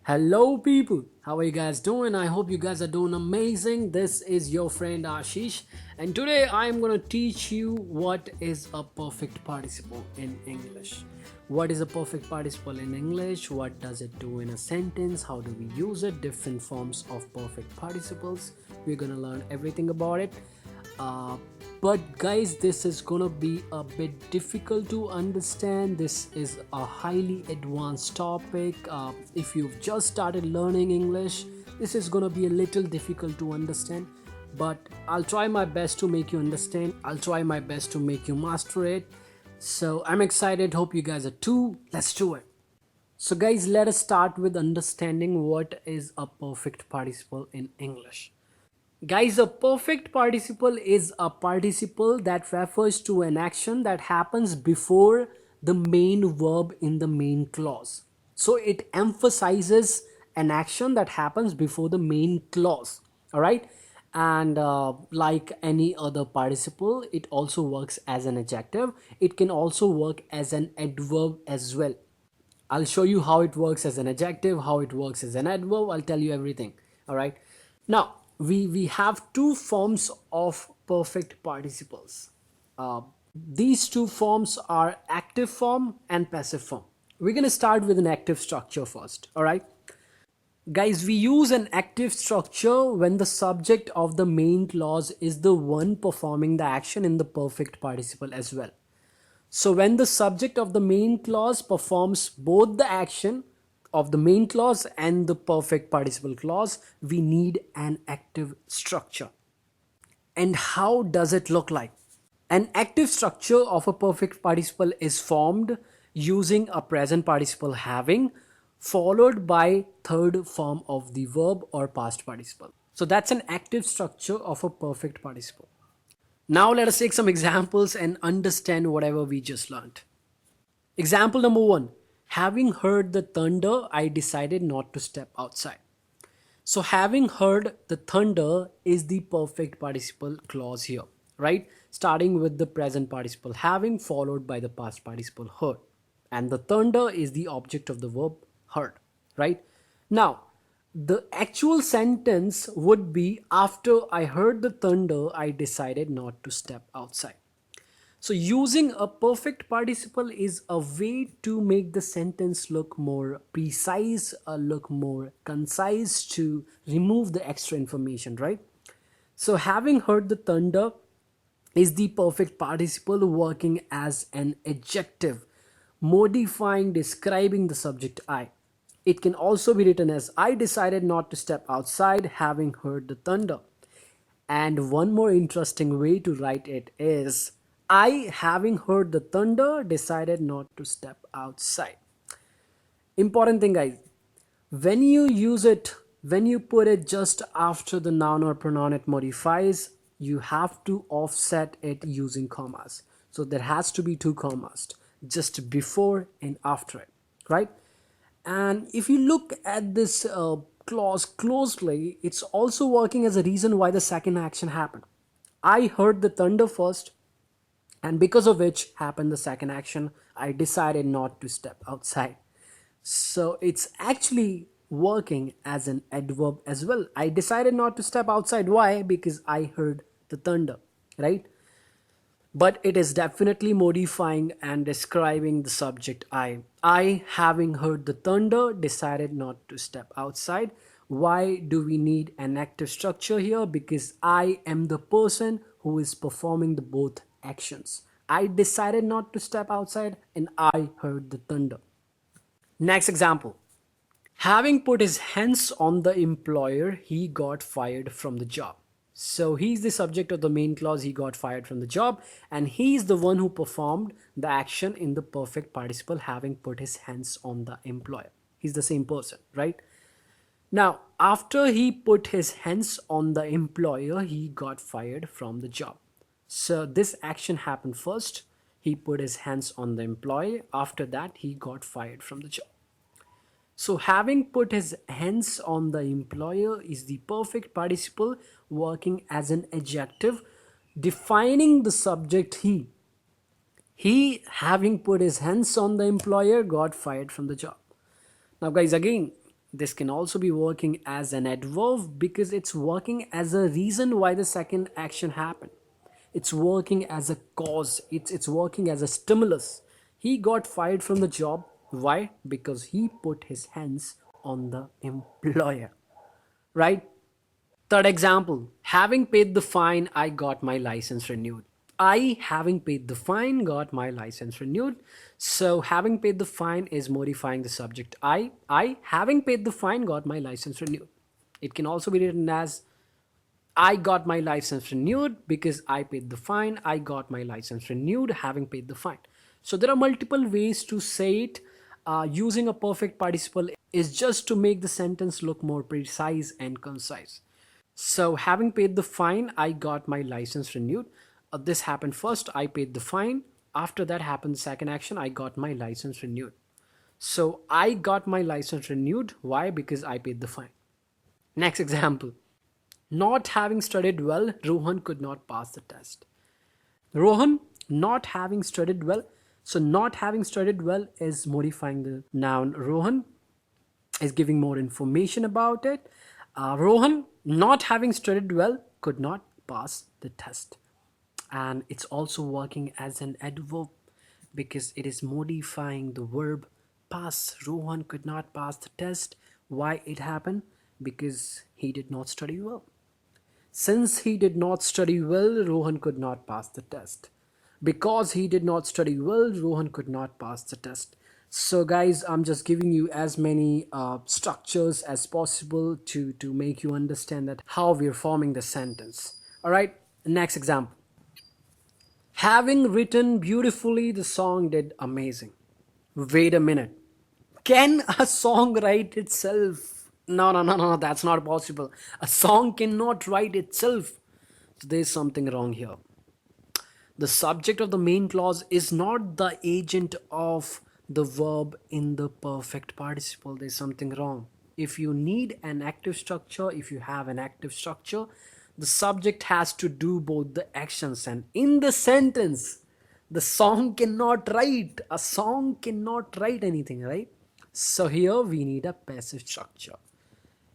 Hello, people. How are you guys doing? I hope you guys are doing amazing. This is your friend Ashish, and today I'm going to teach you what is a perfect participle in English. What is a perfect participle in English? What does it do in a sentence? How do we use it? Different forms of perfect participles. We're going to learn everything about it. Uh, but guys, this is gonna be a bit difficult to understand. This is a highly advanced topic. If you've just started learning English, this is gonna be a little difficult to understand, but I'll try my best to make you understand. I'll try my best to make you master it. So I'm excited. Hope you guys are too. Let's do it. So guys, let us start with understanding what is a perfect participle in English. Guys, a perfect participle is a participle that refers to an action that happens before the main verb in the main clause. So it emphasizes an action that happens before the main clause. All right. And like any other participle, it also works as an adjective. It can also work as an adverb as well. I'll show you how it works as an adjective, how it works as an adverb. I'll tell you everything. All right. Now, we have two forms of perfect participles. These two forms are active form and passive form. We're going to start with an active structure first. All right. Guys, we use an active structure when the subject of the main clause is the one performing the action in the perfect participle as well. So when the subject of the main clause performs both the action of the main clause and the perfect participle clause, we need an active structure. And how does it look like? An active structure of a perfect participle is formed using a present participle having followed by third form of the verb or past participle. So that's an active structure of a perfect participle. Now let us take some examples and understand whatever we just learned. Example number one, having heard the thunder, I decided not to step outside. So having heard the thunder is the perfect participle clause here, right? Starting with the present participle having followed by the past participle heard. And the thunder is the object of the verb heard, right? Now, the actual sentence would be after I heard the thunder, I decided not to step outside. So using a perfect participle is a way to make the sentence look more precise, look more concise, to remove the extra information, right? So having heard the thunder is the perfect participle working as an adjective, modifying, describing the subject I. It can also be written as I decided not to step outside having heard the thunder. And one more interesting way to write it is I, having heard the thunder, decided not to step outside. Important thing, guys. When you use it, when you put it just after the noun or pronoun it modifies, you have to offset it using commas. So there has to be two commas just before and after it, right? And if you look at this clause closely, it's also working as a reason why the second action happened. I heard the thunder first, and because of which happened the second action, I decided not to step outside. So it's actually working as an adverb as well. I decided not to step outside. Why? Because I heard the thunder, right? But it is definitely modifying and describing the subject I. I, having heard the thunder, decided not to step outside. Why do we need an active structure here? Because I am the person who is performing the both actions. I decided not to step outside and I heard the thunder. Next example. Having put his hands on the employer, he got fired from the job. So he's the subject of the main clause, he got fired from the job, and he's the one who performed the action in the perfect participle, having put his hands on the employer. He's the same person, right? Now, after he put his hands on the employer, he got fired from the job. So this action happened first. He put his hands on the employee. After that, he got fired from the job. So having put his hands on the employer is the perfect participle working as an adjective, defining the subject he. He, having put his hands on the employer, got fired from the job. Now guys, again, This can also be working as an adverb because it's working as a reason why the second action happened. It's working as a cause. It's working as a stimulus. He got fired from the job. Why? Because he put his hands on the employer. Right? Third example, having paid the fine, I got my license renewed. I, having paid the fine, got my license renewed. So, having paid the fine is modifying the subject. I, having paid the fine, got my license renewed. It can also be written as I got my license renewed because I paid the fine. I got my license renewed having paid the fine. So, there are multiple ways to say it. Using a perfect participle is just to make the sentence look more precise and concise. So, having paid the fine, I got my license renewed. This happened first, I paid the fine. After that happened, second action, I got my license renewed. So, I got my license renewed. Why? Because I paid the fine. Next example. Not having studied well, Rohan could not pass the test. Rohan not having studied well. So, not having studied well is modifying the noun Rohan, is giving more information about it. Rohan, not having studied well, could not pass the test. And it's also working as an adverb because it is modifying the verb pass. Rohan could not pass the test. Why it happened? Because he did not study well. Since he did not study well, Rohan could not pass the test. Because he did not study well, Rohan could not pass the test. So guys, I'm just giving you as many structures as possible to make you understand that how we're forming the sentence. All right, next example. Having written beautifully, the song did amazing. Wait a minute. Can a song write itself? No, no, no, no, that's not possible. A song cannot write itself. So there's something wrong here. The subject of the main clause is not the agent of the verb in the perfect participle. There's something wrong. If you need an active structure, if you have an active structure, the subject has to do both the actions. And in the sentence, the song cannot write. A song cannot write anything, right? So here we need a passive structure.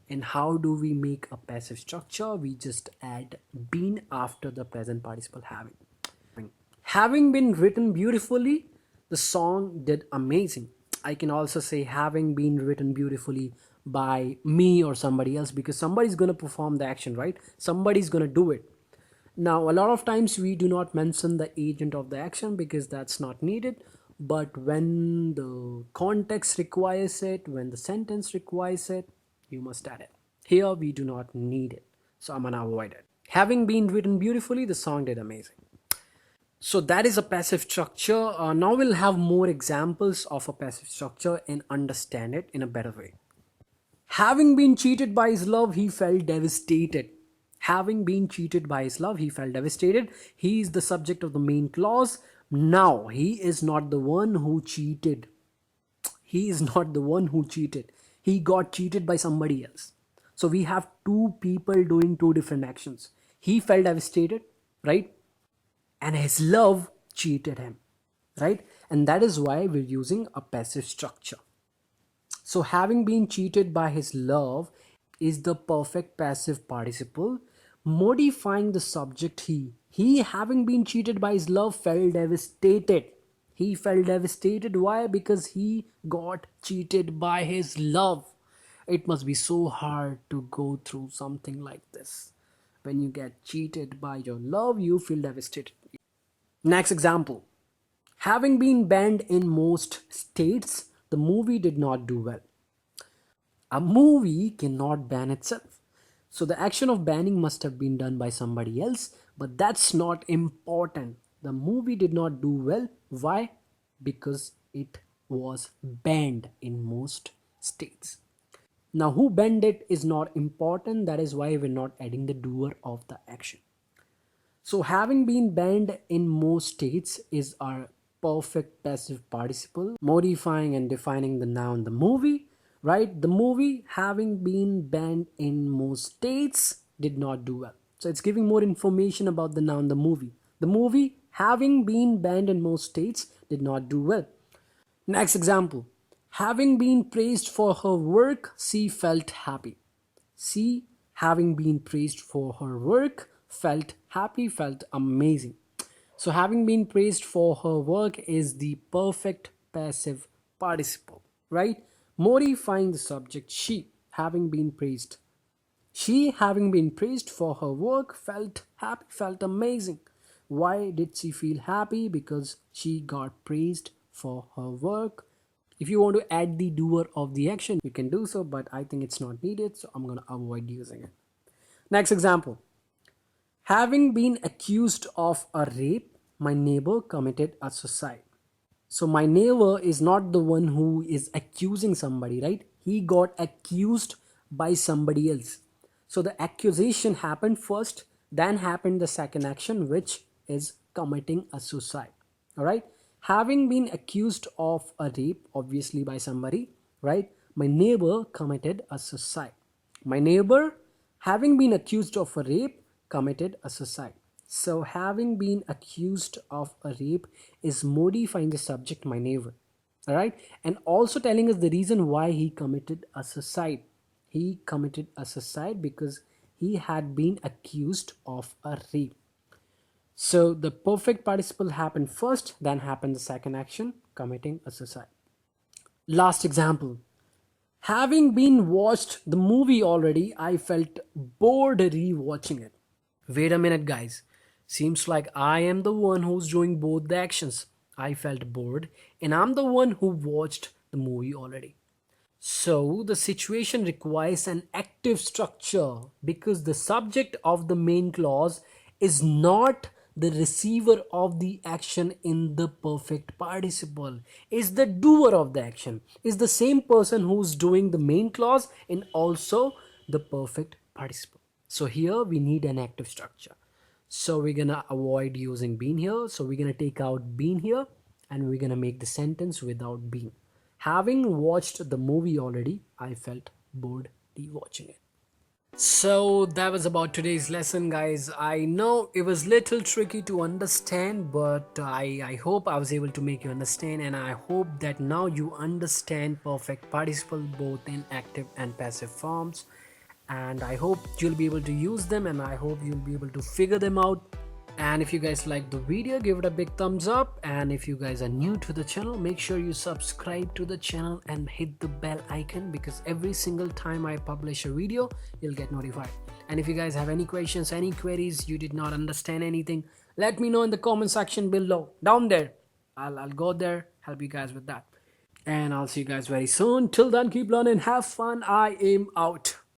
And how do we make a passive structure? We just add been after the present participle having. Having been written beautifully, the song did amazing. I can also say having been written beautifully by me or somebody else because somebody's going to perform the action, right? Somebody's going to do it. Now, a lot of times we do not mention the agent of the action because that's not needed. But when the context requires it, when the sentence requires it, you must add it. Here we do not need it. So I'm going to avoid it. Having been written beautifully, the song did amazing. So that is a passive structure. Now we'll have more examples of a passive structure and understand it in a better way. Having been cheated by his love, he felt devastated. Having been cheated by his love, he felt devastated. He is the subject of the main clause. Now, he is not the one who cheated. He is not the one who cheated. He got cheated by somebody else. So we have two people doing two different actions. He felt devastated, right? And his love cheated him, right? And that is why we're using a passive structure. So having been cheated by his love is the perfect passive participle modifying the subject he. He, having been cheated by his love, felt devastated. He felt devastated. Why? Because he got cheated by his love. It must be so hard to go through something like this. When you get cheated by your love, you feel devastated. Next example. Having been banned in most states, the movie did not do well. A movie cannot ban itself. So the action of banning must have been done by somebody else, but that's not important. The movie did not do well. Why? Because it was banned in most states. Now, who banned it is not important. That is why we're not adding the doer of the action. So having been banned in most states is our perfect passive participle, modifying and defining the noun the movie, right? The movie having been banned in most states did not do well. So it's giving more information about the noun the movie. The movie having been banned in most states did not do well. Next example. Having been praised for her work, she felt happy. She, having been praised for her work, felt happy, felt amazing. So, having been praised for her work is the perfect passive participle, right? Modifying the subject she, having been praised. She, having been praised for her work, felt happy, felt amazing. Why did she feel happy? Because she got praised for her work. If you want to add the doer of the action, you can do so, but I think it's not needed, so I'm going to avoid using it. Next example. Having been accused of a rape, my neighbor committed a suicide. So my neighbor is not the one who is accusing somebody, right? He got accused by somebody else. So the accusation happened first, then happened the second action, which is committing a suicide. All right. Having been accused of a rape, obviously by somebody, right? My neighbor committed a suicide. My neighbor, having been accused of a rape, committed a suicide. So, having been accused of a rape is modifying the subject, my neighbor. All right. And also telling us the reason why he committed a suicide. He committed a suicide because he had been accused of a rape. So, the perfect participle happened first, then happened the second action, committing a suicide. Last example. Having been watched the movie already, I felt bored rewatching it. Wait a minute, guys. Seems like I am the one who's doing both the actions. I felt bored, and I'm the one who watched the movie already. So, the situation requires an active structure because the subject of the main clause is not the receiver of the action in the perfect participle, is the doer of the action, is the same person who's doing the main clause and also the perfect participle. So, here we need an active structure. So, we're gonna avoid using been here. So, we're gonna take out been here and we're gonna make the sentence without been. Having watched the movie already, I felt bored rewatching it. So that was about today's lesson, guys. I know it was little tricky to understand, but I hope I was able to make you understand, and I hope that now you understand perfect participle both in active and passive forms. And I hope you'll be able to use them, and I hope you'll be able to figure them out. And if you guys like the video, give it a big thumbs up. And if you guys are new to the channel, make sure you subscribe to the channel and hit the bell icon, because every single time I publish a video, you'll get notified. And if you guys have any questions, any queries, you did not understand anything, let me know in the comment section below, down there. I'll go there, help you guys with that. And I'll see you guys very soon. Till then, keep learning, have fun. I am out.